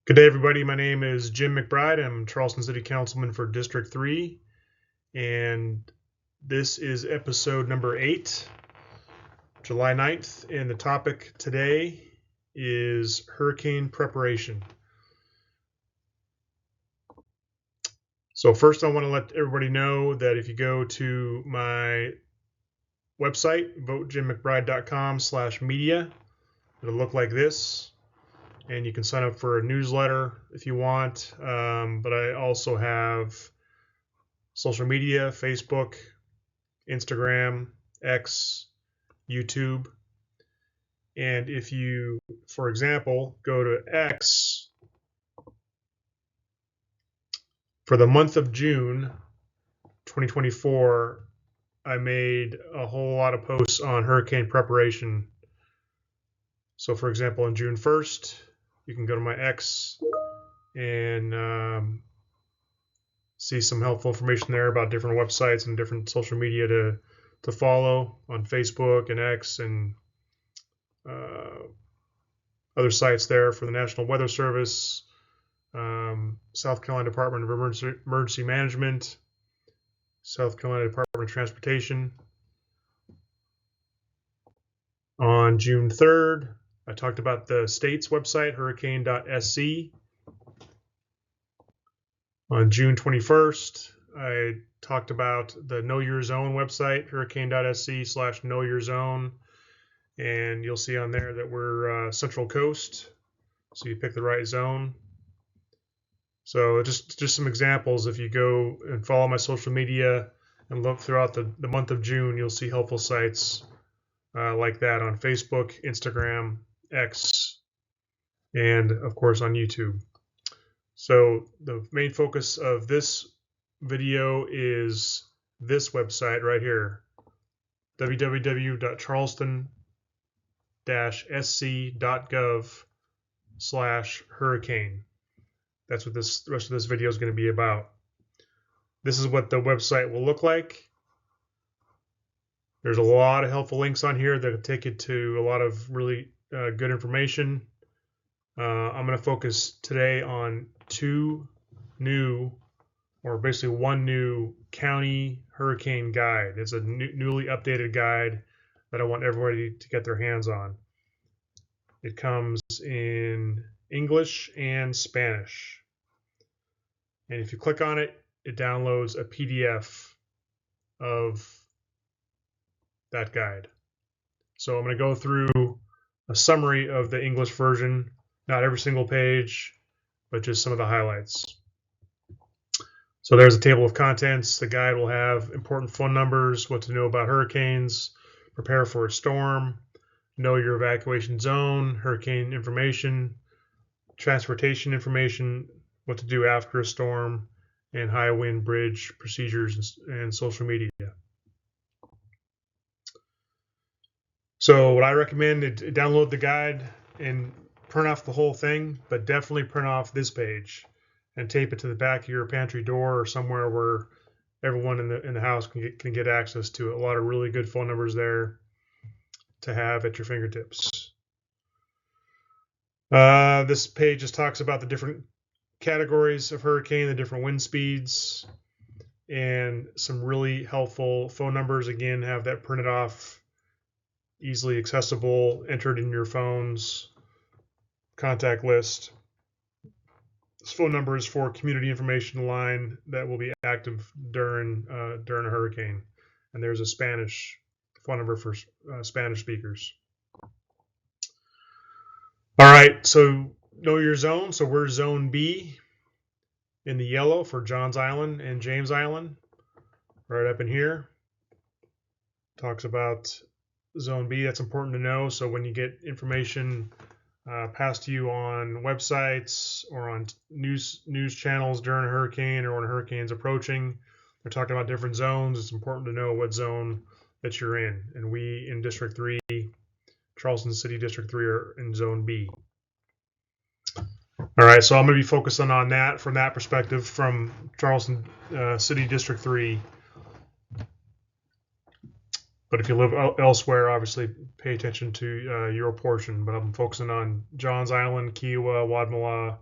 Good day, everybody. My name is Jim McBride. I'm Charleston City Councilman for District 3, and this is episode number 8, July 9th, and the topic today is hurricane preparation. So first I want to let everybody know that if you go to my website, votejimmcbride.com/media, it'll look like this. And you can sign up for a newsletter if you want. But I also have social media, Facebook, Instagram, X, YouTube. And if you, for example, go to X, for the month of June 2024, I made a whole lot of posts on hurricane preparation. So, for example, on June 1st, you can go to my X and see some helpful information there about different websites and different social media to follow on Facebook and X and other sites there for the National Weather Service, South Carolina Department of Emergency Management, South Carolina Department of Transportation. On June 3rd, I talked about the state's website, hurricane.sc. On June 21st, I talked about the Know Your Zone website, hurricane.sc/knowyourzone. And you'll see on there that we're Central Coast, so you pick the right zone. So just some examples. If you go and follow my social media and look throughout the month of June, you'll see helpful sites like that on Facebook, Instagram, X, and of course on YouTube. So the main focus of this video is this website right here, www.charleston-sc.gov/hurricane. That's what the rest of this video is going to be about. This is what the website will look like. There's a lot of helpful links on here that will take you to a lot of really good information. I'm going to focus today on basically one new county hurricane guide. It's a newly updated guide that I want everybody to get their hands on. It comes in English and Spanish. And if you click on it, it downloads a PDF of that guide. So I'm going to go through a summary of the English version, not every single page, but just some of the highlights. So there's a table of contents. The guide will have important phone numbers, what to know about hurricanes, prepare for a storm, know your evacuation zone, hurricane information, transportation information, what to do after a storm, and high wind bridge procedures and social media. So what I recommend is download the guide and print off the whole thing, but definitely print off this page and tape it to the back of your pantry door or somewhere where everyone in the house can get access to it. A lot of really good phone numbers there to have at your fingertips. This page just talks about the different categories of hurricane, the different wind speeds, and some really helpful phone numbers. Again, have that printed off, easily accessible, entered in your phone's contact list. This phone number is for community information line that will be active during a hurricane. And there's a Spanish phone number for Spanish speakers. All right, so know your zone. So we're Zone B in the yellow for Johns Island and James Island. Right up in here. Talks about Zone B. That's important to know. So when you get information passed to you on websites or on news channels during a hurricane or when a hurricane's approaching, they're talking about different zones. It's important to know what zone that you're in. And we in District 3, Charleston City District 3, are in Zone B. All right, so I'm going to be focusing on that from that perspective from Charleston City District 3. But if you live elsewhere, obviously pay attention to your portion. But I'm focusing on Johns Island, Kiowa, Wadmalaw,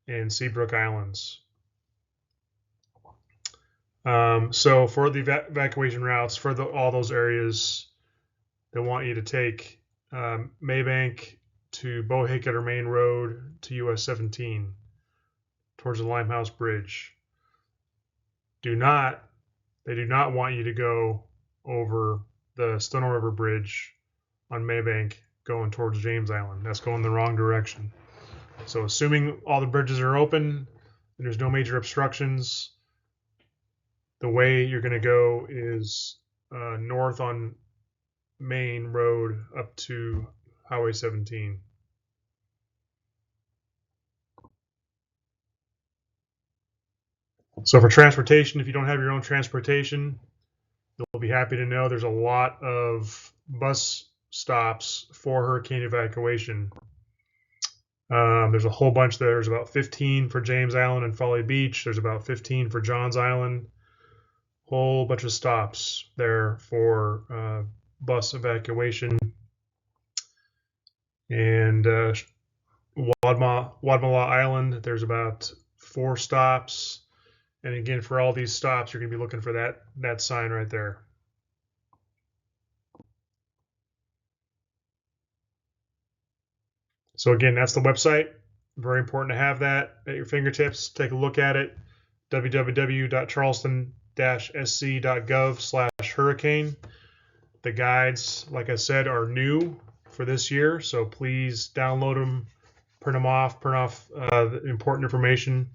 and Seabrook Islands. So for the evacuation routes for all those areas, they want you to take Maybank to Bohicket or Main Road to US 17 towards the Limehouse Bridge. They do not want you to go over the Stone River Bridge on Maybank going towards James Island. That's going the wrong direction. So assuming all the bridges are open and there's no major obstructions, the way you're going to go is north on Main Road up to Highway 17. So for transportation, if you don't have your own transportation, you'll be happy to know there's a lot of bus stops for hurricane evacuation. There's a whole bunch there. There's about 15 for James Island and Folly Beach. There's about 15 for Johns Island. Whole bunch of stops there for bus evacuation. And Wadmalaw Island, there's about 4 stops. And again, for all these stops, you're going to be looking for that sign right there. So again, that's the website. Very important to have that at your fingertips. Take a look at it. www.charleston-sc.gov/hurricane. The guides, like I said, are new for this year, so please download them, print off the important information.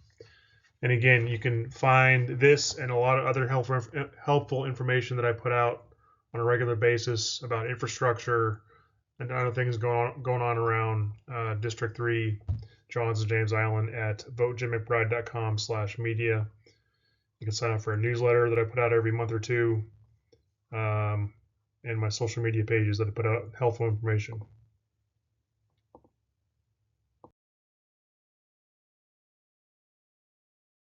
And again, you can find this and a lot of other helpful information that I put out on a regular basis about infrastructure and other things going on around District 3, Johns and James Island at votejimMcbride.com/media. You can sign up for a newsletter that I put out every month or two, and my social media pages that I put out helpful information.